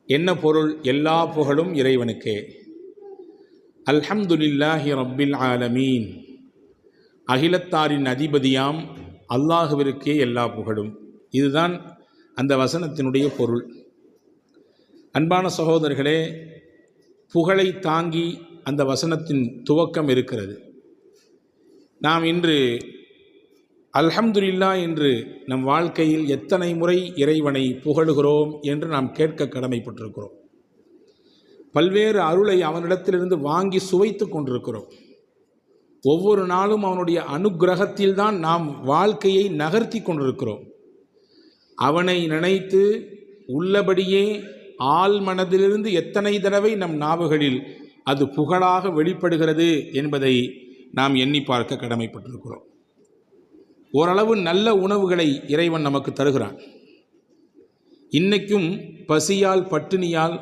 என்ன பொருள்? எல்லா புகழும் இறைவனுக்கே. அல்ஹம்துலில்லாஹி ரப்பில் ஆலமீன். அகிலத்தாரின் அதிபதியாம் அல்லாஹுவிற்கே எல்லா புகழும். இதுதான் அந்த வசனத்தினுடைய பொருள். அன்பான சகோதரர்களே, புகழை தாங்கி அந்த வசனத்தின் துவக்கம் இருக்கிறது. நாம் இன்று அல்ஹம்துலில்லாஹ் என்று நம் வாழ்க்கையில் எத்தனை முறை இறைவனை புகழுகிறோம் என்று நாம் கேட்க கடமைப்பட்டிருக்கிறோம். பல்வேறு அருளை அவனிடத்திலிருந்து வாங்கி சுவைத்து கொண்டிருக்கிறோம். ஒவ்வொரு நாளும் அவனுடைய அனுக்கிரகத்தில்தான் நாம் வாழ்க்கையை நகர்த்தி கொண்டிருக்கிறோம். அவனை நினைத்து உள்ளபடியே ஆள் மனதிலிருந்து எத்தனை தடவை நம் நாவுகளில் அது புகழாக வெளிப்படுகிறது என்பதை நாம் எண்ணி பார்க்க கடமைப்பட்டிருக்கிறோம். ஓரளவு நல்ல உணவுகளை இறைவன் நமக்கு தருகிறான். இன்னைக்கும் பசியால் பட்டினியால்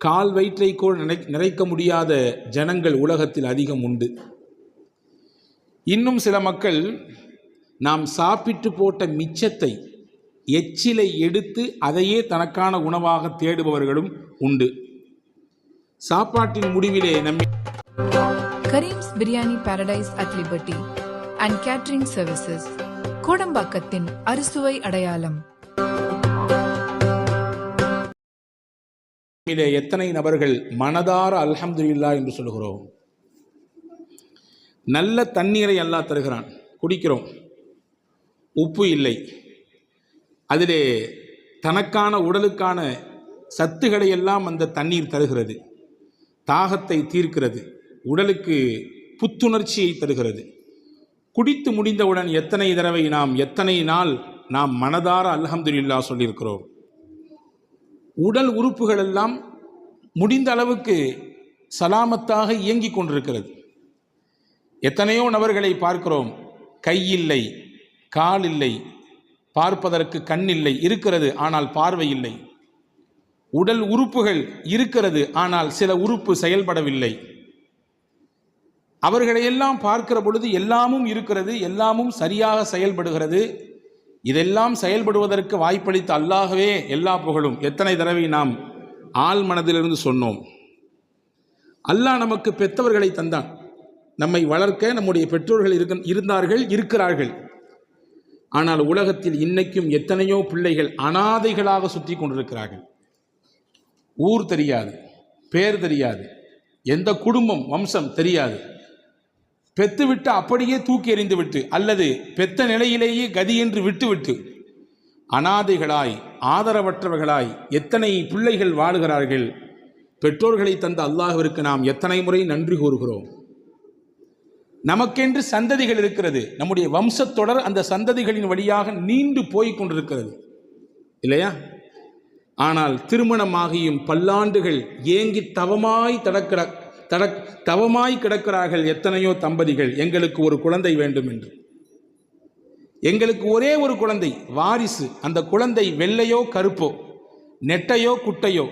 கால் வயிற்றைக்கோள் நிறைக்க முடியாத ஜனங்கள் உலகத்தில் அதிகம் உண்டு. இன்னும் சில மக்கள் நாம் சாப்பிட்டு போட்ட மிச்சத்தை, எச்சிலை எடுத்து அதையே தனக்கான உணவாக தேடுபவர்களும் உண்டு. சாப்பாட்டின் முடிவிலே Karim's biryani paradise at Liberty and catering services, கோடம்பாக்கத்தின் அறுசுவை அடையாளம். எத்தனை நபர்கள் மனதார அல்ஹம்துலில்லாஹ் என்று சொல்கிறோம். நல்ல தண்ணீரை அல்லாஹ் தருகிறான், குடிக்கிறோம். உப்பு இல்லை, அதிலே தனக்கான உடலுக்கான சத்துக்களை எல்லாம் அந்த தண்ணீர் தருகிறது. தாகத்தை தீர்க்கிறது, உடலுக்கு புத்துணர்ச்சியை தருகிறது. குடித்து முடிந்தவுடன் எத்தனை தடவை எத்தனை நாள் நாம் மனதார அல்ஹம்துலில்லாஹ் சொல்லியிருக்கிறோம். உடல் உறுப்புகள் எல்லாம் முடிந்த அளவுக்கு சலாமத்தாக இயங்கிக் கொண்டிருக்கிறது. எத்தனையோ நபர்களை பார்க்கிறோம், கை இல்லை, கால் இல்லை, பார்ப்பதற்கு கண் இல்லை, இருக்கிறது ஆனால் பார்வை இல்லை. உடல் உறுப்புகள் இருக்கிறது ஆனால் சில உறுப்பு செயல்படவில்லை. அவர்களையெல்லாம் பார்க்கிற பொழுது எல்லாமும் இருக்கிறது, எல்லாமும் சரியாக செயல்படுகிறது. இதெல்லாம் செயல்படுவதற்கு வாய்ப்பளித்த அல்லாஹ்வே எல்லா புகழும். எத்தனை தடவை நாம் ஆள் மனதிலிருந்து சொன்னோம். அல்லாஹ் நமக்கு பெற்றவர்களை தந்தான், நம்மை வளர்க்க நம்முடைய பெற்றோர்கள் இருந்தார்கள், இருக்கிறார்கள். ஆனால் உலகத்தில் இன்னைக்கும் எத்தனையோ பிள்ளைகள் அனாதைகளாக சுற்றி கொண்டிருக்கிறார்கள். ஊர் தெரியாது, பேர் தெரியாது, எந்த குடும்பம் வம்சம் தெரியாது. பெத்துவிட்டு அப்படியே தூக்கி எறிந்துவிட்டு அல்லது பெத்த நிலையிலேயே கதி என்று விட்டுவிட்டு அனாதைகளாய் ஆதரவற்றவர்களாய் எத்தனை பிள்ளைகள் வாழுகிறார்கள். பெற்றோர்களை தந்த அல்லாஹ்விற்கு நாம் எத்தனை முறை நன்றி கூறுகிறோம். நமக்கென்று சந்ததிகள் இருக்கிறது, நம்முடைய வம்சத்தொடர் அந்த சந்ததிகளின் வழியாக நீண்டு போய் கொண்டிருக்கிறது இல்லையா? ஆனால் திருமணமாகியும் பல்லாண்டுகள் ஏங்கி தவமாய் கிடக்கிறார்கள் எத்தனையோ தம்பதிகள். எங்களுக்கு ஒரு குழந்தை வேண்டும் என்று, எங்களுக்கு ஒரே ஒரு குழந்தை வாரிசு. அந்த குழந்தை வெள்ளையோ கருப்போ, நெட்டையோ குட்டையோ,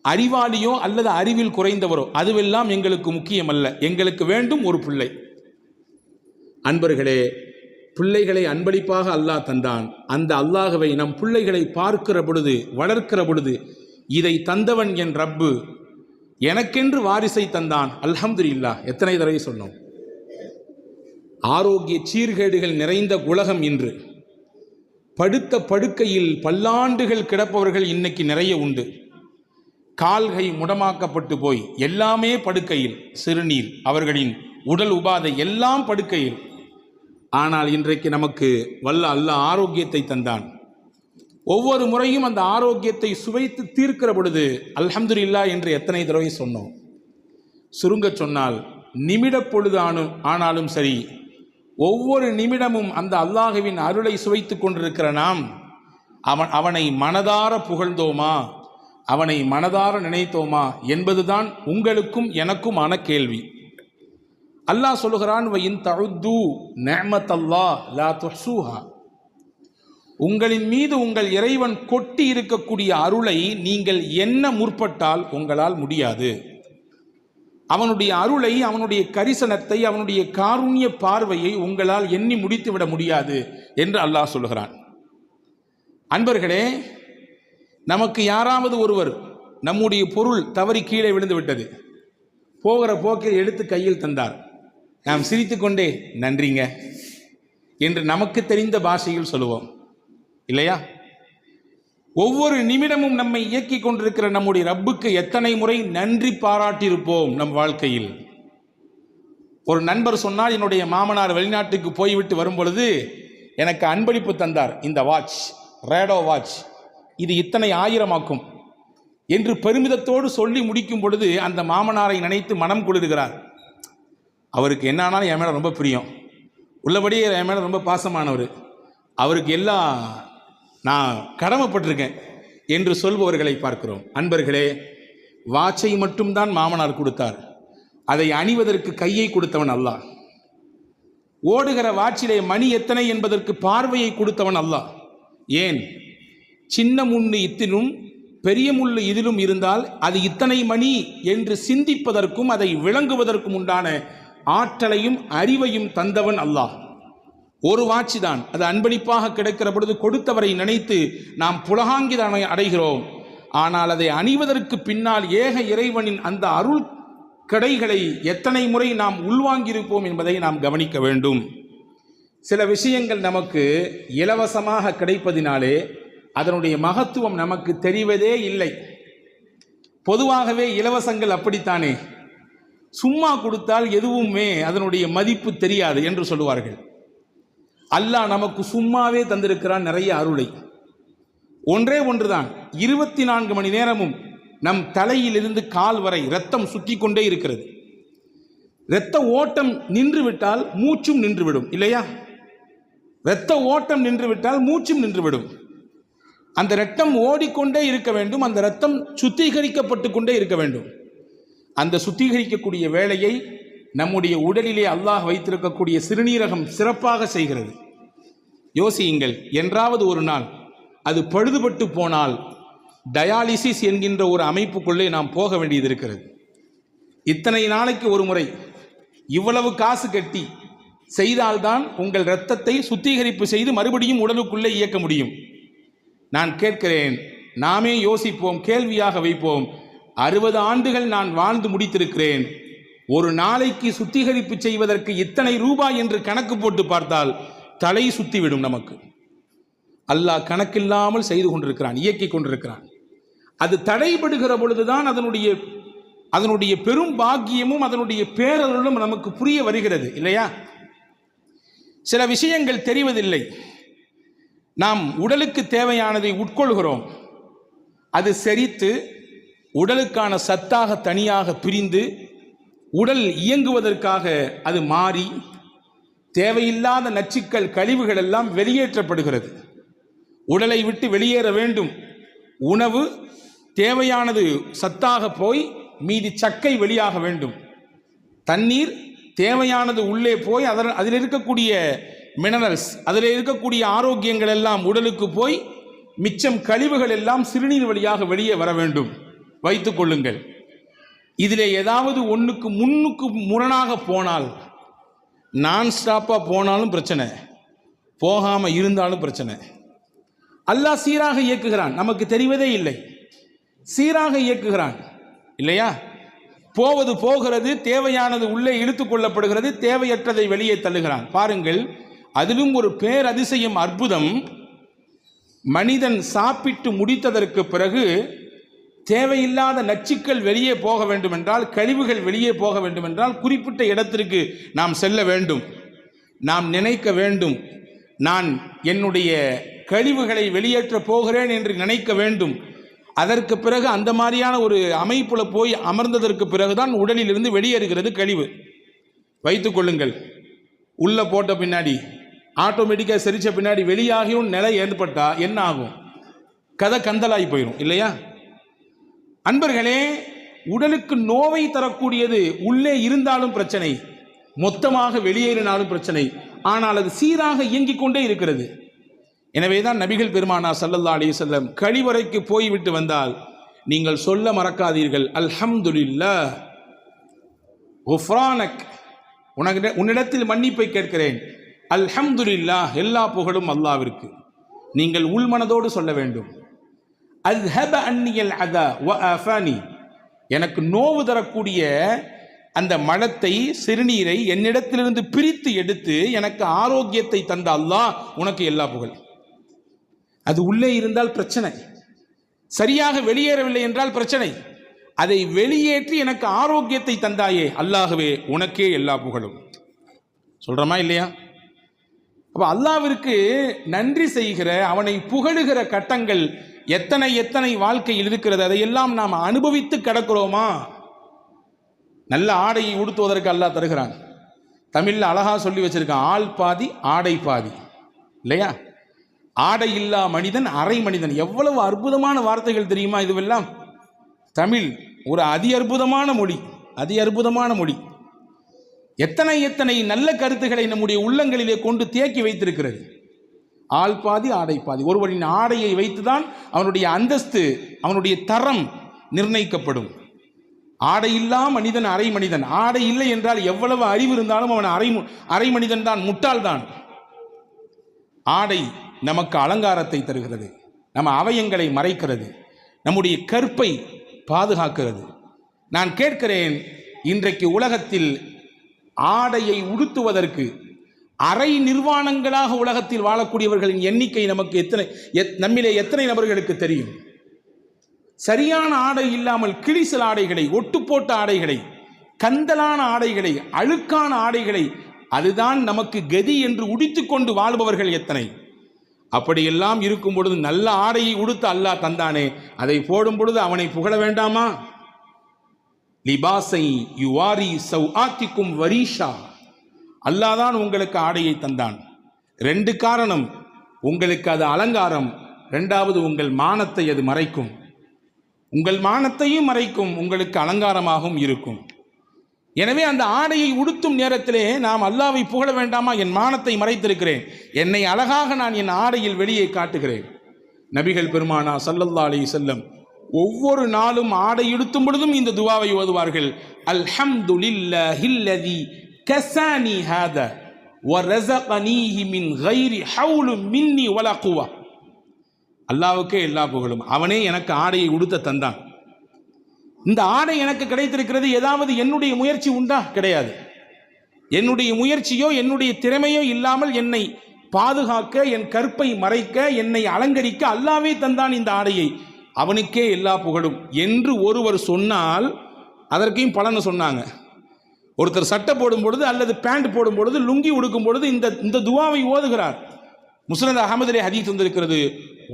அறிவாளியோ அல்லது அறிவில் குறைந்தவரோ, அதுவெல்லாம் எங்களுக்கு முக்கியமல்ல. எங்களுக்கு வேண்டும் ஒரு பிள்ளை. அன்பர்களே, பிள்ளைகளை அன்பளிப்பாக அல்லாஹ் தந்தான். அந்த அல்லாஹ்வை நம் பிள்ளைகளை பார்க்கிற பொழுது, வளர்க்கிற பொழுது, இதை தந்தவன் என் ரப்பு எனக்கென்று வாரிசை தந்தான், அல்ஹம்துலில்லாஹ் எத்தனை தடவை சொன்னோம். ஆரோக்கிய சீர்கேடுகள் நிறைந்த உலகம் இன்று. படுத்த படுக்கையில் பல்லாண்டுகள் கிடப்பவர்கள் இன்னைக்கு நிறைய உண்டு. கால்கை முடமாக்கப்பட்டு போய் எல்லாமே படுக்கையில், சிறுநீர், அவர்களின் உடல் உபாதை எல்லாம் படுக்கையில். ஆனால் இன்றைக்கு நமக்கு வல்ல அல்லாஹ் ஆரோக்கியத்தை தந்தான். ஒவ்வொரு முறையும் அந்த ஆரோக்கியத்தை சுவைத்து தீர்க்கிற பொழுது அல்ஹம்துலில்லாஹ் என்று எத்தனை தடவை சொன்னோம். சுருங்க சொன்னால் நிமிட பொழுது ஆனாலும் சரி, ஒவ்வொரு நிமிடமும் அந்த அல்லாஹ்வின் அருளை சுவைத்து கொண்டிருக்கிற நாம் அவனை மனதார புகழ்ந்தோமா, அவனை மனதார நினைத்தோமா என்பதுதான் உங்களுக்கும் எனக்குமான கேள்வி. அல்லாஹ் சொல்லுகிறான், வஇன் தஉது நிஅமத்தல்லாஹ் லா துஹ்ஸூஹா. உங்களின் மீது உங்கள் இறைவன் கொட்டி இருக்கக்கூடிய அருளை நீங்கள் எண்ண முற்பட்டால் உங்களால் முடியாது. அவனுடைய அருளை, அவனுடைய கரிசனத்தை, அவனுடைய காருண்ய பார்வையை உங்களால் எண்ணி முடித்துவிட முடியாது என்று அல்லாஹ் சொல்கிறான். அன்பர்களே, நமக்கு யாராவது ஒருவர் நம்முடைய பொருள் தவறி கீழே விழுந்து விட்டது, போகிற போக்கில் எடுத்து கையில் தந்தார், நாம் சிரித்துக்கொண்டே நன்றிங்க என்று நமக்கு தெரிந்த பாஷையில் சொல்லுவோம் இல்லையா? ஒவ்வொரு நிமிடமும் நம்மை இயக்கி கொண்டிருக்கிற நம்முடைய ரப்புக்கு எத்தனை முறை நன்றி பாராட்டியிருப்போம் நம் வாழ்க்கையில். ஒரு நண்பர் சொன்னால், என்னுடைய மாமனார் வெளிநாட்டுக்கு போய்விட்டு வரும் பொழுது எனக்கு அன்பளிப்பு தந்தார், இந்த வாட்ச், ரேடோ வாட்ச், இது இத்தனை ஆயிரமாக்கும் என்று பெருமிதத்தோடு சொல்லி முடிக்கும் பொழுது அந்த மாமனாரை நினைத்து மனம் குளிர்கிறார். அவருக்கு என்ன ஆனாலும் என் மேலே ரொம்ப பிரியம், உள்ளபடியே என் மேலே ரொம்ப பாசமானவர், அவருக்கு எல்லாம் நான் கடமைப்பட்டிருக்கேன் என்று சொல்பவர்களை பார்க்கிறோம். அன்பர்களே, வாட்சை மட்டும்தான் மாமனார் கொடுத்தார், அதை அணிவதற்கு கையை கொடுத்தவன் அல்லாஹ். ஓடுகிற வாட்சிலே மணி எத்தனை என்பதற்கு பார்வையை கொடுத்தவன் அல்லாஹ். ஏன், சின்ன முள்ளு இத்திலும் பெரிய முள்ளு இதிலும் இருந்தால் அது இத்தனை மணி என்று சிந்திப்பதற்கும் அதை விளங்குவதற்கும் உண்டான ஆற்றலையும் அறிவையும் தந்தவன் அல்லாஹ். ஒரு வாட்சி தான், அது அன்பளிப்பாக கிடைக்கிற பொழுது கொடுத்தவரை நினைத்து நாம் புலகாங்கிதனை அடைகிறோம். ஆனால் அதை அணிவதற்கு பின்னால் ஏக இறைவனின் அந்த அருள் கடைகளை எத்தனை முறை நாம் உள்வாங்கியிருப்போம் என்பதை நாம் கவனிக்க வேண்டும். சில விஷயங்கள் நமக்கு இலவசமாக கிடைப்பதினாலே அதனுடைய மகத்துவம் நமக்கு தெரிவதே இல்லை. பொதுவாகவே இலவசங்கள் அப்படித்தானே, சும்மா கொடுத்தால் எதுவுமே அதனுடைய மதிப்பு தெரியாது என்று சொல்லுவார்கள். அல்லாஹ் நமக்கு சும்மாவே தந்திருக்கிறான் நிறைய அருளை. ஒன்றே ஒன்றுதான், 24 மணி நேரமும் நம் தலையிலிருந்து கால் வரை இரத்தம் சுற்றி கொண்டே இருக்கிறது. இரத்த ஓட்டம் நின்றுவிட்டால் மூச்சும் நின்றுவிடும் இல்லையா? இரத்த ஓட்டம் நின்றுவிட்டால் மூச்சும் நின்றுவிடும். அந்த இரத்தம் ஓடிக்கொண்டே இருக்க வேண்டும், அந்த இரத்தம் சுத்திகரிக்கப்பட்டு கொண்டே இருக்க வேண்டும். அந்த சுத்திகரிக்கக்கூடிய வேலையை நம்முடைய உடலிலே அல்லாஹ் வைத்திருக்கக்கூடிய சிறுநீரகம் சிறப்பாக செய்கிறது. யோசியுங்கள், என்றாவது ஒரு நாள் அது பழுதுபட்டு போனால் டயாலிசிஸ் என்கின்ற ஒரு அமைப்புக்குள்ளே நாம் போக வேண்டியது இருக்கிறது. இத்தனை நாளைக்கு ஒரு முறை இவ்வளவு காசு கட்டி செய்தால்தான் உங்கள் இரத்தத்தை சுத்திகரிப்பு செய்து மறுபடியும் உடலுக்குள்ளே இயக்க முடியும். நான் கேட்கிறேன், நாமே யோசிப்போம், கேள்வியாக வைப்போம். 60 ஆண்டுகள் நான் வாழ்ந்து முடித்திருக்கிறேன், ஒரு நாளைக்கு சுத்திகரிப்பு செய்வதற்கு இத்தனை ரூபாய் என்று கணக்கு போட்டு பார்த்தால் தலை சுத்திவிடும் நமக்கு. அல்லாஹ் கணக்கில்லாமல் செய்து கொண்டிருக்கிறான், இயக்கி கொண்டிருக்கிறான். அது தடைபடுகிற பொழுதுதான் அதனுடைய பெரும் பாக்கியமும் அதனுடைய பேரருளும் நமக்கு புரிய வருகிறது இல்லையா? சில விஷயங்கள் தெரிவதில்லை. நாம் உடலுக்கு தேவையானதை உட்கொள்கிறோம், அது செரித்து உடலுக்கான சத்தாக தனியாக பிரிந்து உடல் இயங்குவதற்காக அது மாறி தேவையில்லாத நச்சுக்கள் கழிவுகள் எல்லாம் வெளியேற்றப்படுகிறது. உடலை விட்டு வெளியேற வேண்டும். உணவு தேவையானது சத்தாக போய் மீதி சக்கை வெளியாக வேண்டும். தண்ணீர் தேவையானது உள்ளே போய் அதில் இருக்கக்கூடிய மினரல்ஸ், அதில் இருக்கக்கூடிய ஆரோக்கியங்கள் எல்லாம் உடலுக்கு போய் மிச்சம் கழிவுகள் எல்லாம் சிறுநீர் வழியாக வெளியே வர வேண்டும். வைத்துக் கொள்ளுங்கள், இதிலே ஏதாவது ஒன்றுக்கு முன்னுக்கு முரணாக போனால், நான் ஸ்டாப்பாக போனாலும் பிரச்சனை, போகாமல் இருந்தாலும் பிரச்சனை. அல்லாஹ் சீராக இயக்குகிறான், நமக்கு தெரிவதே இல்லை. சீராக இயக்குகிறான் இல்லையா? போவது போகிறது, தேவையானது உள்ளே இழுத்து கொள்ளப்படுகிறது, தேவையற்றதை வெளியே தள்ளுகிறான். பாருங்கள், அதிலும் ஒரு பேரதிசயம், அற்புதம். மனிதன் சாப்பிட்டு முடித்ததற்கு பிறகு தேவையில்லாத நச்சுக்கள் வெளியே போக வேண்டுமென்றால், கழிவுகள் வெளியே போக வேண்டுமென்றால் குறிப்பிட்ட இடத்திற்கு நாம் செல்ல வேண்டும். நாம் நினைக்க வேண்டும், நான் என்னுடைய கழிவுகளை வெளியேற்ற போகிறேன் என்று நினைக்க வேண்டும். அதற்கு பிறகு அந்த மாதிரியான ஒரு அமைப்புல போய் அமர்ந்ததற்கு பிறகுதான் உடலிலிருந்து வெளியேறுகிறது கழிவு. வைத்துக் கொள்ளுங்கள், உள்ள போட்ட பின்னாடி ஆட்டோமேட்டிக்காக செரிச்ச பின்னாடி வெளியாகியும் நிலை ஏற்பட்டா என்ன ஆகும்? கதை கந்தலாகி போயிடும் இல்லையா? அன்பர்களே, உடலுக்கு நோவை தரக்கூடியது உள்ளே இருந்தாலும் பிரச்சனை, மொத்தமாக வெளியேறினாலும் பிரச்சனை. ஆனால் அது சீராக இயங்கிக் கொண்டே இருக்கிறது. எனவேதான் நபிகள் பெருமானார் ஸல்லல்லாஹு அலைஹி வஸல்லம் கழிவறைக்கு போய்விட்டு வந்தால் நீங்கள் சொல்ல மறக்காதீர்கள், அல்ஹம்துலில்லாஹ் குஃப்ரானக், உன்னிடத்தில் மன்னிப்பை கேட்கிறேன், அல்ஹம்துலில்லாஹ், எல்லா புகழும் அல்லாஹ்விற்கு. நீங்கள் உள்மனதோடு சொல்ல வேண்டும். அஸ்ஹப அன்னியல் அதா வ ஆஃபானி, எனக்கு நோவு தரக்கூடிய அந்த மலத்தை சிறுநீரை என்னிடத்திலிருந்து பிரித்து எடுத்து எனக்கு ஆரோக்கியத்தை தந்த அல்லாஹ் உனக்கு எல்லா புகழ். அது உள்ளே இருந்தால் பிரச்சனை, சரியாக வெளியேறவில்லை என்றால் பிரச்சனை. அதை வெளியேற்றி எனக்கு ஆரோக்கியத்தை தந்தாயே அல்லாஹ்வே உனக்கே எல்லா புகழும். சொல்றோமா இல்லையா? அப்ப அல்லாஹ்விற்கு நன்றி செய்கிற, அவனை புகழுகிற கட்டங்கள் எத்தனை எத்தனை வாழ்க்கையில் இருக்கிறது. அதையெல்லாம் நாம் அனுபவித்து கிடக்கிறோமா? நல்ல ஆடையை உடுத்துவதற்கு அல்லாஹ் தருகிறான். தமிழ்ல அழகா சொல்லி வச்சிருக்கான், ஆள் பாதி ஆடை பாதி, இல்லையா? ஆடை இல்லா மனிதன் அரை மனிதன். எவ்வளவு அற்புதமான வார்த்தைகள் தெரியுமா இதுவெல்லாம்? தமிழ் ஒரு அதி அற்புதமான மொழி, அதி அற்புதமான மொழி. எத்தனை எத்தனை நல்ல கருத்துக்களை நம்முடைய உள்ளங்களிலே கொண்டு தேக்கி வைத்திருக்கிறது. ஆள் பாதி ஆடை பாதி. ஒருவரின் ஆடையை வைத்துதான் அவனுடைய அந்தஸ்து, அவனுடைய தரம் நிர்ணயிக்கப்படும். ஆடை இல்லா மனிதன் அரை மனிதன். ஆடை இல்லை என்றால் எவ்வளவு அறிவு இருந்தாலும் அவன் அரை மனிதன் தான், முட்டாள் தான். ஆடை நமக்கு அலங்காரத்தை தருகிறது, நம்ம அவயங்களை மறைக்கிறது, நம்முடைய கற்பை பாதுகாக்கிறது. நான் கேட்கிறேன், இன்றைக்கு உலகத்தில் ஆடையை உடுத்துவதற்கு அரை நிர்வாணங்களாக உலகத்தில் வாழக்கூடியவர்களின் எண்ணிக்கை நமக்கு நம்மிலே எத்தனை நபர்களுக்கு தெரியும்? சரியான ஆடை இல்லாமல் கிழிசல் ஆடைகளை, ஒட்டுப்போட்ட ஆடைகளை, கந்தலான ஆடைகளை, அழுக்கான ஆடைகளை, அதுதான் நமக்கு கதி என்று உடித்துக்கொண்டு வாழ்பவர்கள் எத்தனை? அப்படியெல்லாம் இருக்கும் பொழுது நல்ல ஆடையை உடுத்து அல்லாஹ் தந்தானே, அதை போடும் பொழுது அவனை புகழ வேண்டாமா? லிபாசை யுவாரி சௌஆத்திக்கும் வரீஷா, அல்லாஹ் தான் உங்களுக்கு ஆடையை தந்தான். 2 காரணம், உங்களுக்கு அது அலங்காரம், 2வது உங்கள் மானத்தை அது மறைக்கும். உங்கள் மானத்தையும் மறைக்கும், உங்களுக்கு அலங்காரமாகவும் இருக்கும். எனவே அந்த ஆடையை உடுத்தும் நேரத்திலே நாம் அல்லாஹ்வை புகழ வேண்டாமா? என் மானத்தை மறைத்திருக்கிறேன், என்னை அழகாக நான் என் ஆடையில் வெளியே காட்டுகிறேன். நபிகள் பெருமானா ஸல்லல்லாஹு அலைஹி வஸல்லம் ஒவ்வொரு நாளும் ஆடை உடுத்தும் பொழுதும் இந்த துஆவை ஓதுவார்கள். அல்ஹம்துலில்லாஹில்லதி கஸானி ஹாதா வ ரஸகனீஹி மின் கைரி ஹவுலு மின்னி வலா குவா. அல்லாஹ்வுக்கே எல்லா புகழும், அவனே எனக்கு ஆடையை உடுத்த தந்தான். இந்த ஆடை எனக்கு கிடைத்திருக்கிறது, ஏதாவது என்னுடைய முயற்சி உண்டா? கிடையாது. என்னுடைய முயற்சியோ என்னுடைய திறமையோ இல்லாமல் என்னை பாதுகாக்க, என் கற்பை மறைக்க, என்னை அலங்கரிக்க அல்லாஹ்வே தந்தான் இந்த ஆடையை, அவனுக்கே எல்லா புகழும் என்று ஒருவர் சொன்னால் அதற்கையும் பலன்னு சொன்னாங்க. ஒருத்தர் சட்டை போடும் பொழுது அல்லது பேண்ட் போடும் பொழுது, லுங்கி உடுக்கும் பொழுது இந்த துஆவை ஓதுகிறார். முஸ்னத் அஹமதிலே ஹதீஸ் வந்திருக்கிறது,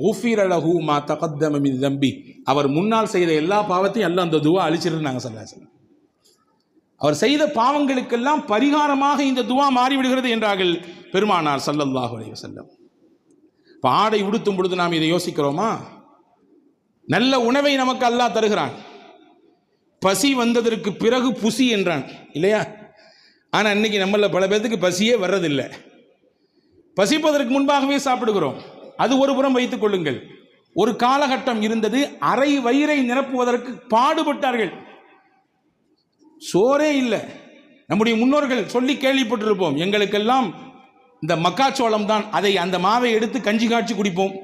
குஃபிர லஹு மா தகத்தம மின் தம்பி, அவர் முன்னால் செய்த எல்லா பாவத்தையும் எல்லாம் அந்த துஆ அழிச்சிருந்தாங்க ஸல்லல்லாஹு அலைஹி வஸல்லம். அவர் செய்த பாவங்களுக்கெல்லாம் பரிகாரமாக இந்த துஆ மாறிவிடுகிறது என்றார்கள் பெருமானார் ஸல்லல்லாஹு அலைஹி வஸல்லம். இப்போ ஆடை உடுத்தும் பொழுது நாம் இதை யோசிக்கிறோமா? நல்ல உணவை நமக்கு அல்லாஹ் தருகிறான். பசி வந்ததற்கு பிறகு புசி என்றான், இல்லையா? ஆனால் இன்னைக்கு நம்மள பல பேருக்கு பசியே வர்றதில்லை. பசிப்பதற்கு முன்பாகவே சாப்பிடுகிறோம். அது ஒரு புறம் வைத்துக் கொள்ளுங்கள். ஒரு காலகட்டம் இருந்தது, அரை வயிறை நிரப்புவதற்கு பாடுபட்டார்கள். சோறே இல்லை. நம்முடைய முன்னோர்கள் சொல்லி கேள்விப்பட்டிருப்போம், எங்களுக்கெல்லாம் இந்த மக்காச்சோளம் தான், அதை அந்த மாவை எடுத்து கஞ்சி காய்ச்சி குடிப்போம்.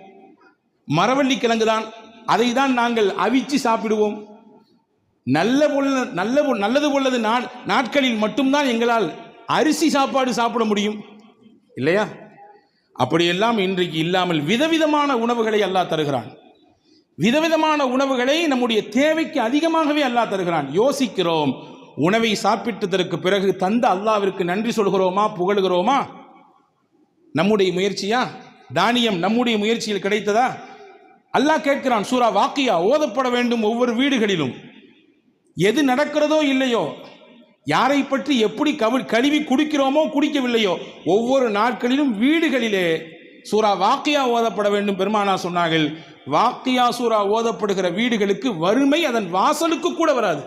மரவள்ளி கிழங்கு தான், அதை தான் நாங்கள் அவிச்சு சாப்பிடுவோம். நல்லது போல்லது நாட்களில் மட்டும்தான் எங்களால் அரிசி சாப்பாடு சாப்பிட முடியும், இல்லையா? அப்படியெல்லாம் இன்றைக்கு இல்லாமல் விதவிதமான உணவுகளை அல்லாஹ் தருகிறான். விதவிதமான உணவுகளை நம்முடைய தேவைக்கு அதிகமாகவே அல்லாஹ் தருகிறான். யோசிக்கிறோம், உணவை சாப்பிட்டதற்கு பிறகு தந்த அல்லாஹ்விற்கு நன்றி சொல்கிறோமா, புகழுகிறோமா? நம்முடைய முயற்சியா? தானியம் நம்முடைய முயற்சியில் கிடைத்ததா? அல்லாஹ் கேட்கிறான், சூரா வாக்கியா ஓதப்பட வேண்டும் ஒவ்வொரு வீடுகளிலும். எது நடக்கிறதோ இல்லையோ, யாரை பற்றி எப்படி கழுவி குடிக்கிறோமோ குடிக்கவில்லையோ, ஒவ்வொரு நாட்களிலும் வீடுகளிலே சூரா வாக்கியா ஓதப்பட வேண்டும். பெருமானா சொன்னார்கள், வாக்கியா சூரா ஓதப்படுகிற வீடுகளுக்கு வறுமை அதன் வாசலுக்கு கூட வராது,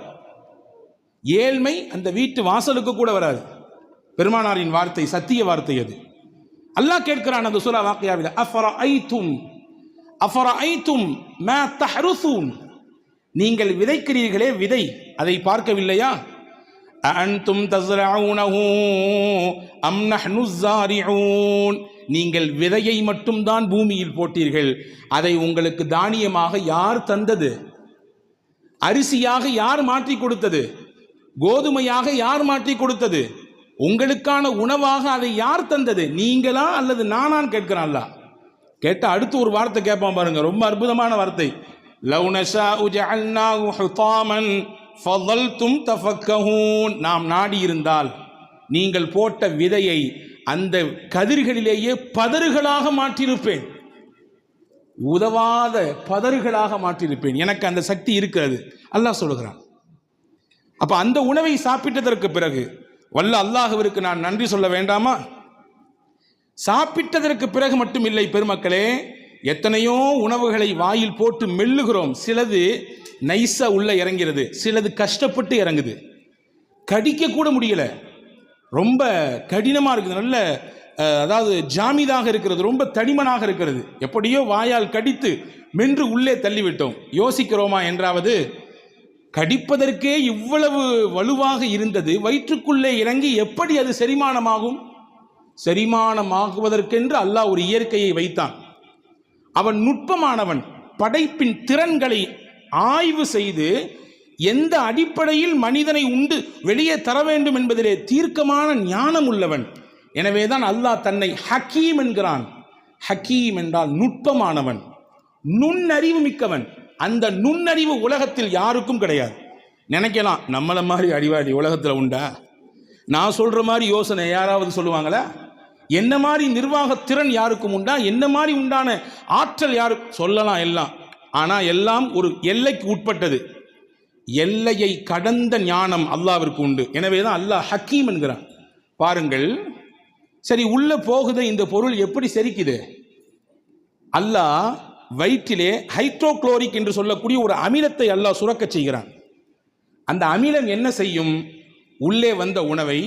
ஏழ்மை அந்த வீட்டு வாசலுக்கு கூட வராது. பெருமானாரின் வார்த்தை, சத்திய வார்த்தை அது. அல்லாஹ் கேட்கிறான் அந்த சூரா வாக்கியாவில், அஃபரஐத்தும் மா தஹ்ருஸூன், நீங்கள் விதைக்கிறீர்களே விதை, அதை பார்க்கவில்லையா? அன்தும் தஸ்ரஊனஹு அம் நஹ்னு ஸாரிஊன், நீங்கள் விதையை மட்டும்தான் பூமியில் போட்டீர்கள், அதை உங்களுக்கு தானியமாக யார் தந்தது? அரிசியாக யார் மாற்றி கொடுத்தது? கோதுமையாக யார் மாற்றி கொடுத்தது? உங்களுக்கான உணவாக அதை யார் தந்தது? நீங்களா அல்லது நானான்னு கேட்கிறான் அல்லாஹ். கேட்ட அடுத்து ஒரு வார்த்தை கேட்பான் பாருங்க, ரொம்ப அற்புதமான வார்த்தை. லவ் நஷாஉ ஜஅல்னாஹு ஹுதாமன் ஃபதல்தும் தஃபக்கஹூன். நாம் நாடி இருந்தால் நீங்கள் போட்ட விதையை அந்த கதிர்களிலேயே பதறுகளாக மாற்றியிருப்பேன், உதவாத பதறுகளாக மாற்றியிருப்பேன். எனக்கு அந்த சக்தி இருக்கிறது அல்லாஹ் சொல்லுகிறான். அப்ப அந்த உணவை சாப்பிட்டதற்கு பிறகு வல்ல அல்லாஹ்விற்கு நான் நன்றி சொல்ல வேண்டாமா? சாப்பிட்டதற்கு பிறகு மட்டும் இல்லை பெருமக்களே, எத்தனையோ உணவுகளை வாயில் போட்டு மெல்லுகிறோம். சிலது நைஸா உள்ள இறங்கிறது, சிலது கஷ்டப்பட்டு இறங்குது, கடிக்க கூட முடியல, ரொம்ப கடினமா இருக்குது, நல்ல அதாவது ஜாமிதாக இருக்கிறது, ரொம்ப தடிமனாக இருக்கிறது. எப்படியோ வாயால் கடித்து மென்று உள்ளே தள்ளிவிட்டோம். யோசிக்கிறோமா என்றாவது? கடிப்பதற்கே இவ்வளவு வலுவாக இருந்தது, வயிற்றுக்குள்ளே இறங்கி எப்படி அது செரிமானமாகும்? செரிமானமாகுவதற்கென்று அல்லாஹ் ஒரு இயற்கையை வைத்தான். அவன் நுட்பமானவன். படைப்பின் திறன்களை ஆய்வு செய்து எந்த அடிப்படையில் மனிதனை உண்டு வெளியே தர வேண்டும் என்பதிலே தீர்க்கமான ஞானம் உள்ளவன். எனவேதான் அல்லாஹ் தன்னை ஹக்கீம் என்கிறான். ஹக்கீம் என்றால் நுட்பமானவன், நுண்ணறிவு மிக்கவன். அந்த நுண்ணறிவு உலகத்தில் யாருக்கும் கிடையாது. நினைக்கலாம் நம்மள மாதிரி அறிவாளி உலகத்தில் உண்டா? நான் சொல்ற மாதிரி யோசனை யாராவது சொல்லுவாங்களா? என்ன மாதிரி நிர்வாக திறன் யாருக்கும் உண்டா? என்ன மாதிரி உண்டான ஆற்றல் யாருக்கு சொல்லலாம்? எல்லாம். ஆனால் எல்லாம் ஒரு எல்லைக்கு உட்பட்டது. எல்லையை கடந்த ஞானம் அல்லாவிற்கு உண்டு. எனவே தான் அல்லாஹ் ஹக்கீம் என்கிறான். பாருங்கள், சரி உள்ள போகுது இந்த பொருள் எப்படி செரிக்குது? அல்லாஹ் வயிற்றிலே ஹைட்ரோக்ளோரிக் என்று சொல்லக்கூடிய ஒரு அமிலத்தை அல்லாஹ் சுரக்க செய்கிறான். அந்த அமிலம் என்ன செய்யும்? உள்ளே வந்த உணவை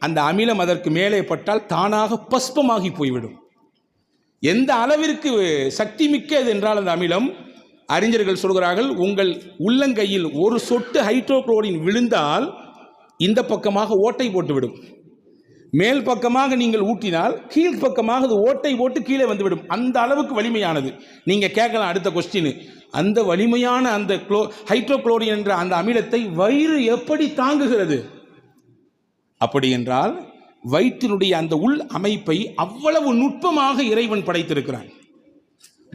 அந்த அமிலம் அதற்கு மேலே பட்டால் தானாக பஸ்பமாகி போய்விடும். எந்த அளவிற்கு சக்தி மிக்கது என்றால் அந்த அமிலம், அறிஞர்கள் சொல்கிறார்கள், உங்கள் உள்ளங்கையில் ஒரு சொட்டு ஹைட்ரோக்ளோரின் விழுந்தால் இந்த பக்கமாக ஓட்டை போட்டுவிடும். மேல் பக்கமாக நீங்கள் ஊட்டினால் கீழ் பக்கமாக அது ஓட்டை போட்டு கீழே வந்துவிடும். அந்த அளவுக்கு வலிமையானது. நீங்க கேட்கலாம் அடுத்த கொஸ்டின், அந்த வலிமையான அந்த ஹைட்ரோக்ளோரின் என்ற அந்த அமிலத்தை வயிறு எப்படி தாங்குகிறது? அப்படி என்றால் வயிற்றினுடைய அந்த உள் அமைப்பை அவ்வளவு நுட்பமாக இறைவன் படைத்திருக்கிறான்.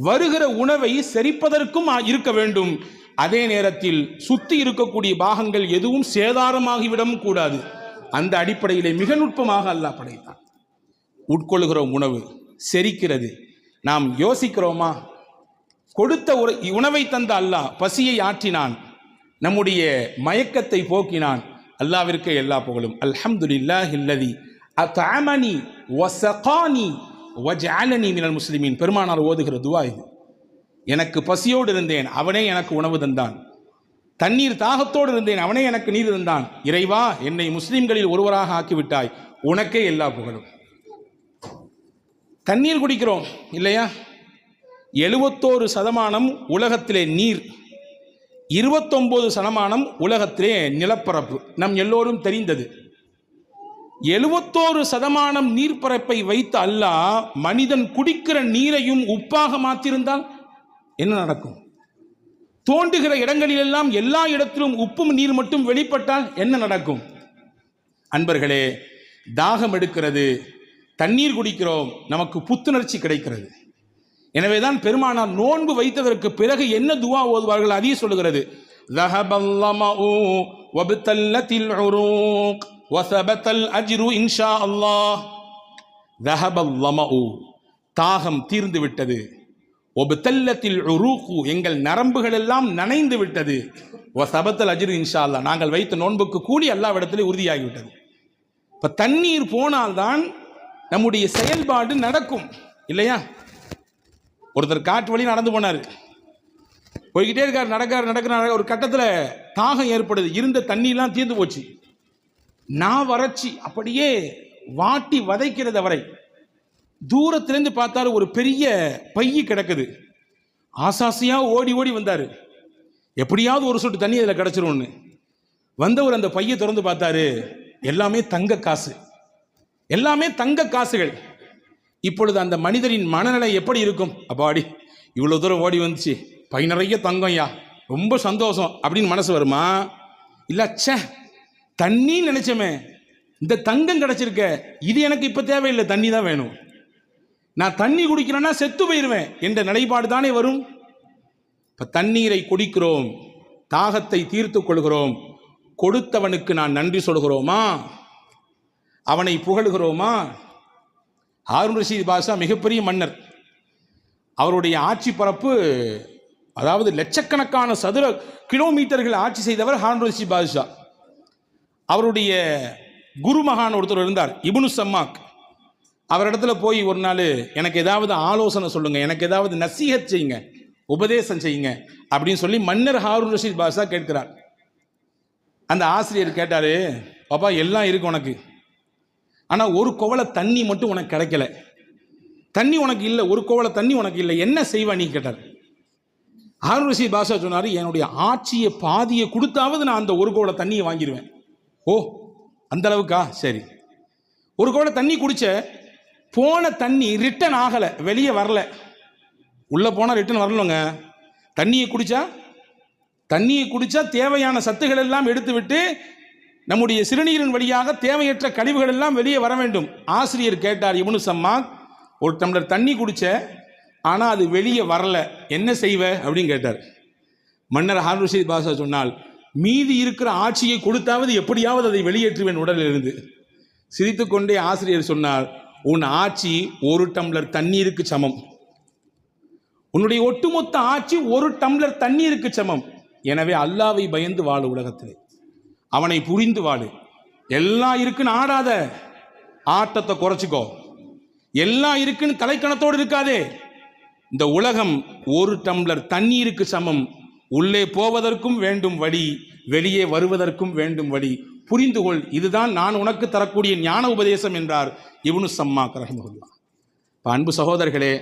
வருகிற உணவை செரிப்பதற்கும் இருக்க வேண்டும். அதே நேரத்தில் சுத்தி இருக்கக்கூடிய பாகங்கள் எதுவும் சேதாரமாகிவிடவும் கூடாது. அந்த அடிப்படையிலே மிக நுட்பமாக அல்லாஹ் படைத்தான். உட்கொள்ளுகிற உணவு செரிக்கிறது. நாம் யோசிக்கிறோமா? கொடுத்த ஒரு உணவை தந்த அல்லாஹ் பசியை ஆற்றினான், நம்முடைய மயக்கத்தை போக்கினான். அல்லாஹ்விற்கு எல்லா புகழும். அல்ஹம்துலில்லாஹில்லதி அத்அமனி வஸகானி வஜஅலனி மினல் முஸ்லிமீன். பெருமானார் ஓதுகிற துஆ இது. எனக்கு பசியோடு இருந்தேன், அவனே எனக்கு உணவு தந்தான். தண்ணீர் தாகத்தோடு இருந்தேன், அவனே எனக்கு நீர் தந்தான். இறைவா, என்னை முஸ்லிம்களில் ஒருவராக ஆக்கிவிட்டாய், உனக்கே எல்லா புகழும். தண்ணீர் குடிக்கிறோம் இல்லையா? 71% உலகத்திலே நீர், 29% உலகத்திலே நிலப்பரப்பு. நம் எல்லோரும் தெரிந்தது. 71% நீர்ப்பரப்பை வைத்த அல்லாஹ் மனிதன் குடிக்கிற நீரையும் உப்பாக மாற்றிருந்தால் என்ன நடக்கும்? தோண்டுகிற இடங்களிலெல்லாம் எல்லா இடத்திலும் உப்பும் நீர் மட்டும் வெளிப்பட்டால் என்ன நடக்கும்? அன்பர்களே, தாகம் எடுக்கிறது, தண்ணீர் குடிக்கிறோம், நமக்கு புத்துணர்ச்சி கிடைக்கிறது. எனவேதான் பெருமானார் நோன்பு வைத்ததற்கு பிறகு என்ன துஆ ஓதுவார்கள்? அதே சொல்லுகிறது, ذهبالظمأ وابتلت العروق وثبت الأجر إن شاء الله. ذهب الظمأ, தாகம் தீர்ந்து விட்டது. وابتلت العروق, எங்கள் நரம்புகள் எல்லாம் நனைந்து விட்டது. وثبت الأجر إن شاء الله, நாங்கள் வைத்த நோன்புக்கு கூலி அல்லாஹ்விடத்திலே உறுதியாகிவிட்டது. இப்ப தண்ணீர் போனால்தான் நம்முடைய செயல்பாடு நடக்கும் இல்லையா? ஒருத்தர் காட்டு வழி நடந்து போனார், போய்கிட்டே இருக்கார், நடக்கிற ஒரு கட்டத்தில் தாகம் ஏற்படுது. இருந்த தண்ணியெல்லாம் தீர்ந்து போச்சு. நான் வறட்சி அப்படியே வாட்டி வதைக்கிறது அவரை. தூரத்திலேருந்து பார்த்தாரு, ஒரு பெரிய பைய கிடக்குது. ஆசாசியாக ஓடி ஓடி வந்தார், எப்படியாவது ஒரு சொட்டு தண்ணி அதில் கிடச்சிரும்னு. வந்தவர் அந்த பையை திறந்து பார்த்தாரு, எல்லாமே தங்க காசு, எல்லாமே தங்க காசுகள். இப்பொழுது அந்த மனிதரின் மனநிலை எப்படி இருக்கும்? அப்பாடி இவ்வளோ தூரம் ஓடி வந்துச்சு, பை நிறைய தங்கம்யா, ரொம்ப சந்தோஷம் அப்படின்னு மனசு வருமா? இல்லை, ச்சே தண்ணி நினைச்சமே, இந்த தங்கம் கிடைச்சிருக்க, இது எனக்கு இப்போ தேவையில்லை, தண்ணி தான் வேணும், நான் தண்ணி குடிக்கிறேன்னா செத்து போயிடுவேன் என்ற நிலைப்பாடு தானே வரும். இப்போ தண்ணீரை குடிக்கிறோம், தாகத்தை தீர்த்து கொள்கிறோம், கொடுத்தவனுக்கு நான் நன்றி சொல்கிறோமா? அவனை புகழுகிறோமா? ஹாரூன் ரஷீத் பாஷா மிகப்பெரிய மன்னர். அவருடைய ஆட்சி பரப்பு, அதாவது லட்சக்கணக்கான சதுர கிலோமீட்டர்கள் ஆட்சி செய்தவர் ஹாரூன் ரஷீத் பாஷா. அவருடைய குருமகான் ஒருத்தர் இருந்தார், இப்னு சம்மாக். அவரிடத்துல போய் ஒரு நாள், எனக்கு ஏதாவது ஆலோசனை சொல்லுங்க, எனக்கு ஏதாவது நசீஹத் செய்யுங்க, உபதேசம் செய்யுங்க அப்படின்னு சொல்லி மன்னர் ஹாரூன் ரஷீத் பாஷா கேட்கிறார். அந்த ஆசிரியர் கேட்டாரு, பாப்பா எல்லாம் இருக்கு உனக்கு, ஆனால் ஒரு குவளை தண்ணி மட்டும் உனக்கு கிடைக்கல, தண்ணி உனக்கு இல்லை, ஒரு குவளை தண்ணி உனக்கு இல்லை, என்ன செய்வா நீ கேட்டார். ஹாரூன் ரஷீத் பாஷா சொன்னார், என்னுடைய ஆட்சியை பாதியை கொடுத்தாவது நான் அந்த ஒரு குவளை தண்ணியை வாங்கிடுவேன். ஓ அந்த அளவுக்கா, சரி. ஒரு குவளை தண்ணி குடிச்ச, போன தண்ணி ரிட்டன் ஆகலை, வெளியே வரல, உள்ளே போனால் ரிட்டன் வரலங்க. தண்ணியை குடிச்சா தேவையான சத்துக்கள் எல்லாம் எடுத்து விட்டு நம்முடைய சிறுநீரின் வழியாக தேவையற்ற கழிவுகள் எல்லாம் வெளியே வர வேண்டும். ஆசிரியர் கேட்டார், இப்னு சம்மாக், ஒரு டம்ளர் தண்ணி குடிச்ச, ஆனால் அது வெளியே வரல, என்ன செய்வ அப்படின்னு கேட்டார். மன்னர் ஹாரூன் ரஷீத் பாஷா சொன்னால், மீதி இருக்கிற ஆட்சியை கொடுத்தாவது எப்படியாவது அதை வெளியேற்றுவேன் உடலிலிருந்து. சிரித்துக்கொண்டே ஆசிரியர் சொன்னார், உன் ஆட்சி ஒரு டம்ளர் தண்ணீருக்கு சமம், உன்னுடைய ஒட்டுமொத்த ஆட்சி ஒரு டம்ளர் தண்ணீருக்கு சமம். எனவே அல்லாவை பயந்து வாழு, உலகத்திலே அவனை புரிந்து வாழு. எல்லாம் இருக்குன்னு ஆடாத, ஆட்டத்தை குறைச்சிக்கோ. எல்லாம் இருக்குன்னு தலைக்கணத்தோடு இருக்காதே. இந்த உலகம் ஒரு டம்ளர் தண்ணீருக்கு சமம். உள்ளே போவதற்கும் வேண்டும் வழி, வெளியே வருவதற்கும் வேண்டும் வழி. புரிந்து கொள், இதுதான் நான் உனக்கு தரக்கூடிய ஞான உபதேசம் என்றார் இப்னு சம்மாக் ரஹ்மத்துல்லாஹ். அன்பு சகோதரர்களே,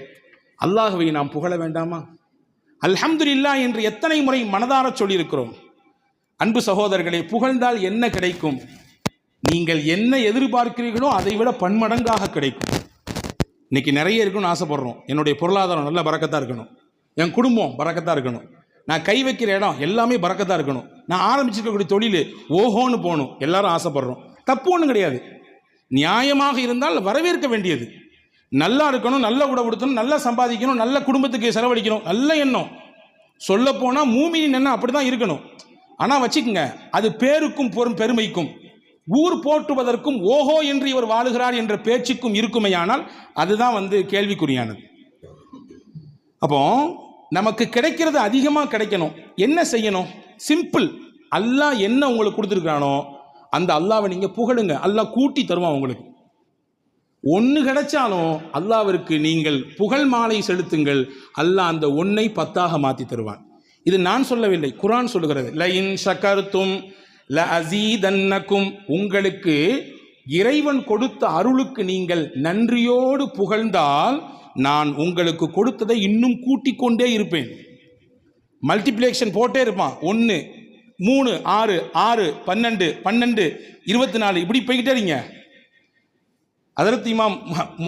அல்லாஹ்வை நாம் புகழ வேண்டாமா? அல்ஹம்துலில்லாஹ் என்று எத்தனை முறை மனதார சொல்லியிருக்கிறோம். அன்பு சகோதரர்களே, புகழ்ந்தால் என்ன கிடைக்கும்? நீங்கள் என்ன எதிர்பார்க்கிறீர்களோ அதை விட பன்மடங்காக கிடைக்கும். இன்னைக்கு நிறைய இருக்குன்னு ஆசைப்படுறோம். என்னுடைய பொருளாதாரம் நல்ல பரக்கத்தாக இருக்கணும், என் குடும்பம் பரக்கத்தாக இருக்கணும், நான் கை வைக்கிற இடம் எல்லாமே பரக்கத்தாக இருக்கணும், நான் ஆரம்பிச்சிருக்கக்கூடிய தொழில் ஓஹோன்னு போகணும், எல்லாரும் ஆசைப்படுறோம். தப்பு ஒன்றும் கிடையாது. நியாயமாக இருந்தால் வரவேற்க வேண்டியது. நல்லா இருக்கணும், நல்ல உடை உடுத்தணும், நல்லா சம்பாதிக்கணும், நல்ல குடும்பத்துக்கு செலவழிக்கணும், நல்ல எண்ணம். சொல்லப்போனால் மூமியின் எண்ணம் அப்படி தான் இருக்கணும். ஆனால் வச்சுக்கோங்க, அது பேருக்கும் பெருமைக்கும், ஊர் போற்றுவதற்கும் ஓஹோ என்று இவர் வாழுகிறார் என்ற பேச்சுக்கும் இருக்குமையானால் அதுதான் கேள்விக்குறியானது. அப்போ நமக்கு கிடைக்கிறது அதிகமாக கிடைக்கணும். என்ன செய்யணும்? சிம்பிள். அல்லாஹ் என்ன உங்களுக்கு கொடுத்துருக்கானோ அந்த அல்லாவை நீங்கள் புகழுங்க, அல்லாஹ் கூட்டி தருவான் உங்களுக்கு. ஒன்று கிடைச்சாலும் அல்லாவிற்கு நீங்கள் புகழ் மாலை செலுத்துங்கள், அல்லாஹ் அந்த ஒன்றை 10ஆக மாற்றி தருவான். இது நான் சொல்லவில்லை, குர்ஆன் சொல்லுகிறது. லஇன் ஷகர்தும் லஅஸீதன்னகும், உங்களுக்கு இறைவன் கொடுத்த அருளுக்கு நீங்கள் நன்றியோடு புகழ்ந்தால் நான் உங்களுக்கு கொடுத்ததை இன்னும் கூட்டிக் கொண்டே இருப்பேன். மல்டிப்ளிகேஷன் போட்டே இருப்பான். 1 3 6 6 12 12 24 இப்படி போய்கிட்டே இருங்க. ஹதரத் இமாம்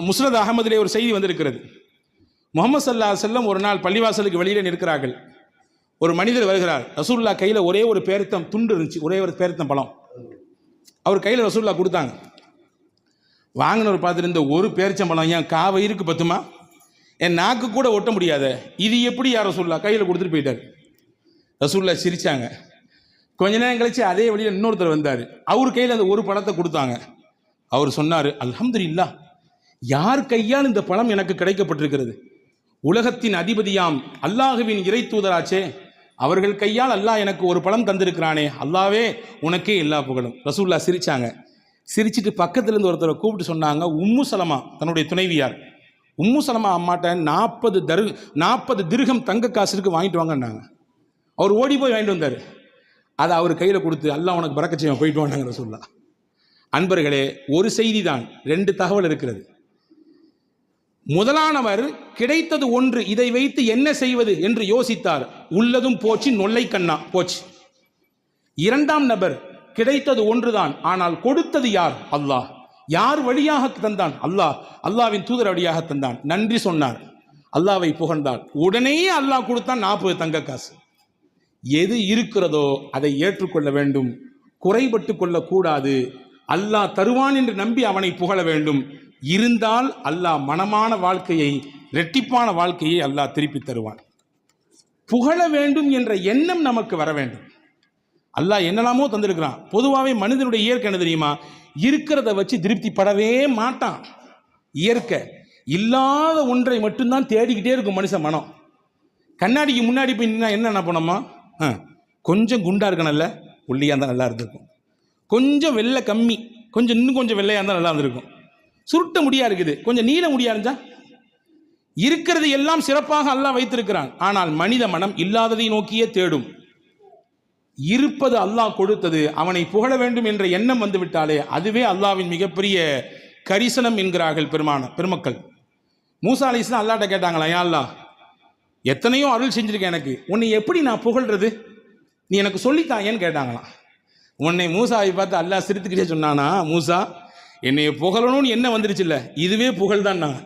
முஸ்னத் அஹமதிலே ஒரு செய்தி வந்திருக்கிறது. முஹம்மது ஸல்லல்லாஹு அலைஹி வஸல்லம் ஒரு நாள் பள்ளிவாசலுக்கு வெளியில நிற்கிறார்கள். ஒரு மனிதர் வருகிறார். ரசூலுல்லாஹ் கையில் ஒரே ஒரு பேரித்தம் துண்டு இருந்துச்சு, ஒரே ஒரு பேரித்தம் பழம். அவர் கையில் ரசூலுல்லாஹ் கொடுத்தாங்க. வாங்கினவர் பார்த்துட்டு, ஒரு பேரிச்சம்பழம் என் காவயிருக்கு பத்துமா, என் நாக்கு கூட ஒட்ட முடியாத, இது எப்படி யார் ரசூலுல்லாஹ் கையில் கொடுத்துட்டு போயிட்டார். ரசூலுல்லாஹ் சிரிச்சாங்க. கொஞ்ச நேரம் கழிச்சு அதே வழியில் இன்னொருத்தர் வந்தார். அவர் கையில் அந்த ஒரு பழத்தை கொடுத்தாங்க. அவர் சொன்னார், அல்ஹம்துலில்லாஹ், யார் கையால் இந்த பழம் எனக்கு கிடைக்கப்பட்டிருக்கிறது? உலகத்தின் அதிபதியாம் அல்லாஹுவின் இறை தூதராச்சே, அவர்கள் கையால் அல்லாஹ் எனக்கு ஒரு பழம் தந்திருக்கிறானே, அல்லாவே உனக்கே எல்லா புகழும். ரசூலுல்லாஹ் சிரிச்சாங்க. சிரிச்சிட்டு பக்கத்துல இருந்து ஒருத்தரை கூப்பிட்டு சொன்னாங்க, உம்மு சலமா, தன்னுடைய துணைவியார் உம்மு சலமா அம்மாட்ட 40 திர்ஹம் தங்க காசு இருக்கு, வாங்கிட்டு வாங்கன்னாங்க. அவர் ஓடி போய் வாங்கிட்டு வந்தார். அதை அவர் கையில் கொடுத்து, அல்லாஹ் உனக்கு பரக்கத் செய்வான், போயிட்டு வாங்க ரசூலுல்லாஹ். அன்பர்களே, ஒரு செய்தி தான், 2 தகவல் இருக்கிறது. முதலானவர் கிடைத்தது ஒன்று, இதை வைத்து என்ன செய்வது என்று யோசித்தார். உள்ளதும் போச்சு, நொல்லை கண்ணா போச்சு. 2ஆம் நபர் கிடைத்தது ஒன்றுதான், ஆனால் கொடுத்தது யார்? அல்லாஹ். யார் வழியாக தந்தான்? அல்லாஹ், அல்லாஹ்வின் தூதர் வழியாக தந்தான். நன்றி சொன்னார், அல்லாஹ்வை புகழ்ந்தார். உடனே அல்லாஹ் கொடுத்தான் 40 தங்க காசு. எது இருக்கிறதோ அதை ஏற்றுக்கொள்ள வேண்டும், குறைபட்டு கொள்ளக்கூடாது. அல்லாஹ் தருவான் என்று நம்பி அவனை புகழ வேண்டும். இருந்தால் அல்லாஹ் மனமான வாழ்க்கையை, இரட்டிப்பான வாழ்க்கையை அல்லாஹ் திருப்பி தருவான். புகழ வேண்டும் என்ற எண்ணம் நமக்கு வர வேண்டும். அல்லாஹ் என்னெல்லாமோ தந்திருக்கிறான். பொதுவாகவே மனிதனுடைய இயற்கை என்ன தெரியுமா? இருக்கிறத வச்சு திருப்தி படவே மாட்டான். இயற்கை இல்லாத ஒன்றை மட்டும்தான் தேடிக்கிட்டே இருக்கும் மனுஷன் மனம். கண்ணாடிக்கு முன்னாடி போய் நின்னா என்ன பண்ணோமா? கொஞ்சம் குண்டா இருக்கணும்ல, ஒல்லியாக இருந்தால் நல்லா இருந்திருக்கும். கொஞ்சம் வெள்ளை கம்மி, இன்னும் கொஞ்சம் வெள்ளையாக இருந்தால் நல்லா இருந்திருக்கும். சுருட்ட முடியா இருக்குது, கொஞ்சம் நீள முடியா இருந்தா. இருக்கிறது எல்லாம் சிறப்பாக அல்லாஹ் வைத்திருக்கிறான். ஆனால் மனித மனம் இல்லாததை நோக்கியே தேடும். இருப்பது அல்லாஹ் கொடுத்தது, அவனை புகழ வேண்டும் என்ற எண்ணம் வந்து விட்டாலே அதுவே அல்லாஹ்வின் மிகப்பெரிய கரிசனம் என்கிறார்கள் பெருமக்கள். மூசா அலைஹிஸ்ஸலாம் அல்லாஹ்ட்ட கேட்டாங்களா, யா அல்லாஹ், எத்தனையோ அருள் செஞ்சிருக்கேன், எனக்கு உன்னை எப்படி நான் புகழ்றது, நீ எனக்கு சொல்லித்தாயேன்னு கேட்டாங்களாம். உன்னை மூசாவை பார்த்து அல்லாஹ் சிரித்துக்கிட்டே சொன்னானா, மூசா, என்னைய புகழணும்னு என்ன வந்துருச்சு இல்லை, இதுவே புகழ் தான். நான்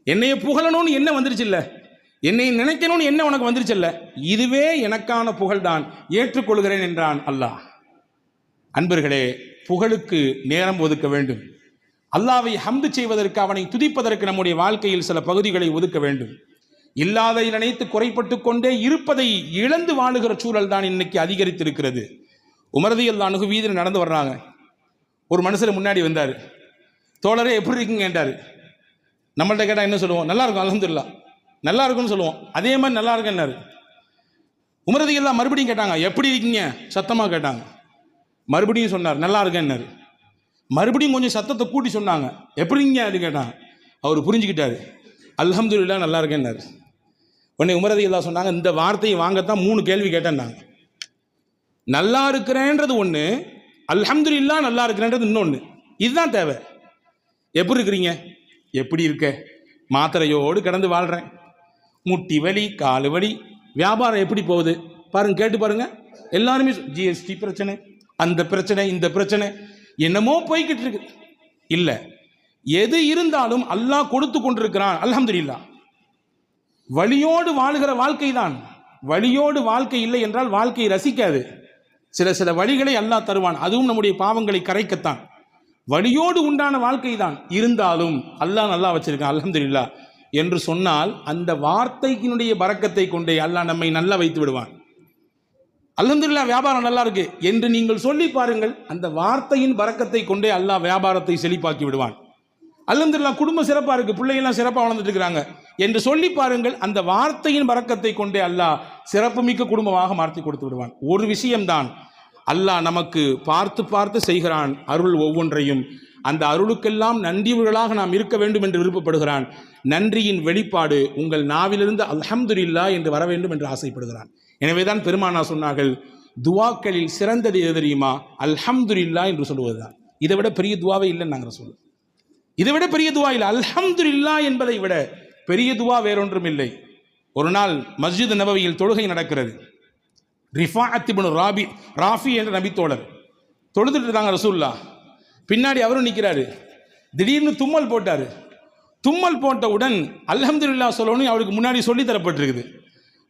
என்னைய புகழணும்னு என்ன வந்துருச்சு இல்லை, என்னை நினைக்கணும்னு என்ன உனக்கு வந்துருச்சல்ல, இதுவே எனக்கான புகழ்தான், ஏற்றுக்கொள்கிறேன் என்றான் அல்லாஹ். அன்பர்களே, புகழுக்கு நேரம் ஒதுக்க வேண்டும். அல்லாஹ்வை ஹம்து செய்வதற்கு, அவனை துதிப்பதற்கு நம்முடைய வாழ்க்கையில் சில பகுதிகளை ஒதுக்க வேண்டும். இல்லாதை நினைத்து குறைப்பட்டு கொண்டே இருப்பதை இழந்து வாழுகிற சூழல் தான் இன்னைக்கு அதிகரித்திருக்கிறது. உமர் ரலியல்லாஹு அன்ஹு வீதியில் நடந்து வர்றாங்க. ஒரு மனுஷர் முன்னாடி வந்தார். தோழரே எப்படி இருக்கீங்க கேட்டார். நம்மள்ட்ட கேட்டால் என்ன சொல்லுவோம்? நல்லா இருக்கும், அல்ஹம்துலில்லாஹ், நல்லா இருக்குன்னு சொல்லுவோம். அதே மாதிரி நல்லா இருக்குன்னாரு. உமர் ரலியல்லாஹு மறுபடியும் கேட்டாங்க, எப்படி இருக்கீங்க, சத்தமாக கேட்டாங்க. மறுபடியும் சொன்னார், நல்லா இருக்கேன்னாரு. மறுபடியும் கொஞ்சம் சத்தத்தை கூட்டி சொன்னாங்க, எப்படிங்க அப்படின்னு கேட்டாங்க. அவர் புரிஞ்சுக்கிட்டாரு, அல்ஹம்துலில்லாஹ் நல்லா இருக்கேன்னாரு. உடனே உமர் ரலியல்லாஹு சொன்னாங்க, இந்த வார்த்தையை வாங்கத்தான் 3 கேள்வி கேட்டேன்னாங்க. நல்லா இருக்கிறேன்றது ஒன்று, அல்ஹம்துலில்லாஹ் நல்லா இருக்கிறேன்றது இன்னொன்று. இதுதான் தேவை. எப்படி இருக்கிறீங்க? எப்படி இருக்க? மாத்திரையோடு கடந்து வாழ்கிறேன், முட்டி வலி, காலு வலி, வியாபாரம் எப்படி போகுது பாருங்க, கேட்டு பாருங்க. எல்லாருமே ஜிஎஸ்டி பிரச்சனை, அந்த பிரச்சனை, இந்த பிரச்சனை, என்னமோ போய்கிட்டு இருக்கு. இல்லை, எது இருந்தாலும் அல்லாஹ் கொடுத்து கொண்டிருக்கிறான், அல்ஹம்துலில்லாஹ். வலியோடு வாழுகிற வாழ்க்கை தான். வலியோடு வாழ்க்கை இல்லை என்றால் வாழ்க்கையை ரசிக்காது. சில வழிகளை அல்லாஹ் தருவான், அதுவும் நம்முடைய பாவங்களை கரைக்கத்தான். வலியோடு உண்டான வாழ்க்கை தான். இருந்தாலும் அல்லாஹ் நல்லா வச்சிருக்கான், அல்ஹம்துலில்லாஹ் என்று சொன்னால் அந்த வார்த்தைக்கினுடைய பரக்கத்தை கொண்டே அல்லாஹ் நம்மை நல்லா வைத்து விடுவான். அல்ஹம்துலில்லாஹ் வியாபாரம் நல்லா இருக்கு என்று நீங்கள் சொல்லி பாருங்கள், அந்த வார்த்தையின் பரக்கத்தை கொண்டே அல்லாஹ் வியாபாரத்தை செழிப்பாக்கி விடுவான். அல்ஹம்துலில்லாஹ் குடும்பம் சிறப்பாக இருக்கு, பிள்ளைகள்லாம் சிறப்பாக வளர்ந்துட்டு இருக்கிறாங்க என்று சொல்லி பாருங்கள், அந்த வார்த்தையின் பரக்கத்தை கொண்டே அல்லாஹ் சிறப்புமிக்க குடும்பமாக மாற்றி கொடுத்து விடுவான். ஒரு விஷயம்தான், அல்லாஹ் நமக்கு பார்த்து பார்த்து செய்கிறான் அருள் ஒவ்வொன்றையும். அந்த அருளுக்கெல்லாம் நன்றியுள்ளவர்களாக நாம் இருக்க வேண்டும் என்று விருப்பப்படுகிறான். நன்றியின் வெளிப்பாடு உங்கள் நாவிலிருந்து அல்ஹம்துலில்லாஹ் என்று வர வேண்டும் என்று ஆசைப்படுகிறான். எனவேதான் பெருமானார் சொன்னார்கள், துவாக்களில் சிறந்தது எது தெரியுமா? அல்ஹம்துலில்லாஹ் என்று சொல்லுவதுதான். இதை விட பெரிய துவாவே இல்லைன்னு நாங்கள் சொல்லுவோம். இதை விட பெரிய துவா இல்லை. அல்ஹம்துலில்லாஹ் என்பதை விட பெரிய துவா வேறொன்றும் இல்லை. ஒரு நாள் மஸ்ஜித் நபவியில் தொழுகை நடக்கிறது. ரிஃபாஅத் இப்னு ராஃபி என்ற நபித்தோழர் தொழுதுட்டு இருக்காங்க. ரசூலுல்லாஹ் பின்னாடி அவரும் நிற்கிறாரு. திடீர்னு தும்மல் போட்டார். தும்மல் போட்டவுடன் அல்ஹம்துலில்லாஹ் சொல்லணும் அவருக்கு முன்னாடி சொல்லி தரப்பட்டிருக்குது.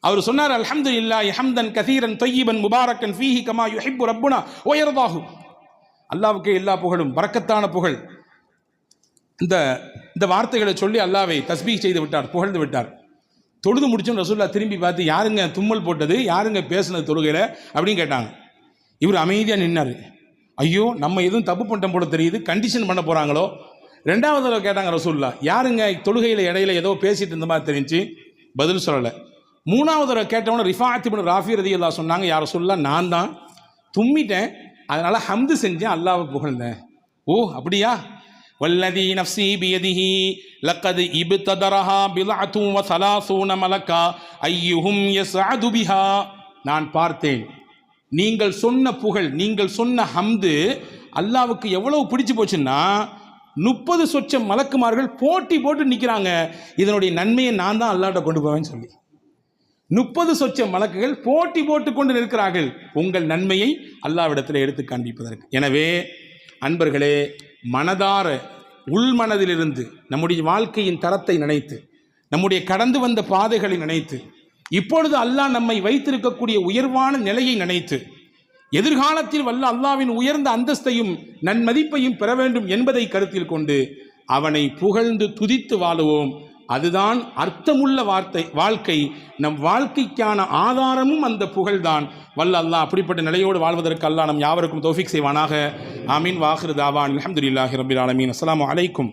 அவர் சொன்னார், அல்ஹம்துலில்லாஹி ஹம்தன் கதீரன் தய்யிபன் முபாரக்கன் ஃபீஹி கமா யுஹிப்பு ரப்புனா வ யர்தாஹு. அல்லாஹ்வுக்கே எல்லா புகழும், பரக்கத்தான புகழ். இந்த வார்த்தைகளை சொல்லி அல்லாஹ்வை தஸ்பீஹ் செய்து விட்டார், புகழ்ந்து விட்டார். தொழுது முடிச்சோம் ரசூலுல்லாஹ் திரும்பி பார்த்து, யாருங்க தும்மல் போட்டது, யாருங்க பேசுனது தொழுகையில் அப்படின்னு கேட்டாங்க. இவர் அமைதியாக நின்னார். ஐயோ, நம்ம எதுவும் தப்பு பண்ணிட்டோம் போல தெரியுது, கண்டிஷன் பண்ண போகிறாங்களோ. 2வது தடவை கேட்டாங்க ரசூலுல்லாஹ், யாருங்க தொழுகையில் இடையில ஏதோ பேசிட்டு இருந்த மாதிரி தெரிஞ்சு, பதில் சொல்லலை. 3வது தடவை கேட்டவன ரிஃபாஅத் இப்னு ராஃபி ரலியல்லாஹு சொன்னாங்க, யா ரசூலுல்லாஹ், நான் தான் தும்மிட்டேன், அதனால் ஹம்து செஞ்சேன், அல்லாஹ்வை புகழ்ந்தேன். ஓ அப்படியா? வல்லதி நஃப்ஸி பியதிஹி லக்கத் இப்ததரஹா பில்அத்து வ ஸலாஸூன மலக்கா அய்யுஹும் யஸ்அது பிஹா. நான் பார்த்தேன், நீங்கள் சொன்ன புகழ், நீங்கள் சொன்ன ஹம்து அல்லாஹ்வுக்கு எவ்வளவு பிடிச்சு போச்சுன்னா 30 சொச்சம் மலக்குமார்கள் போட்டி போட்டு நிற்கிறாங்க, இதனுடைய நன்மையை நான் தான் அல்லாஹ்ட்ட கொண்டு போவேன்னு சொல்லி. 30 சொச்சம் மலக்குகள் போட்டி போட்டு கொண்டு நிற்கிறார்கள் உங்கள் நன்மையை அல்லாஹ்விடத்தில் எடுத்து காண்பிப்பதற்கு. எனவே அன்பர்களே, மனதார உள்மனதிலிருந்து நம்முடைய வாழ்க்கையின் தரத்தை நினைத்து, நம்முடைய கடந்து வந்த பாதைகளை நினைத்து, இப்பொழுது அல்லாஹ் நம்மை வைத்திருக்கக்கூடிய உயர்வான நிலையை நினைத்து, எதிர்காலத்தில் வல்ல அல்லாஹ்வின் உயர்ந்த அந்தஸ்தையும் நன்மதிப்பையும் பெற வேண்டும் என்பதை கருத்தில் கொண்டு அவனை புகழ்ந்து துதித்து வாழுவோம். அதுதான் அர்த்தமுள்ள வாழ்க்கை. நம் வாழ்க்கைக்கான ஆதாரமும் அந்த புகழ்தான். வல்ல அல்லாஹ் அப்படிப்பட்ட நிலையோடு வாழ்வதற்கு அல்லாஹ் நம் யாவருக்கும் தௌஃபீக் செய்வானாக. ஆமீன். வாஹிரு தாவான் அல்ஹம்துலில்லாஹி ரப்பில் ஆலமீன். அஸ்ஸலாமு அலைக்கும்.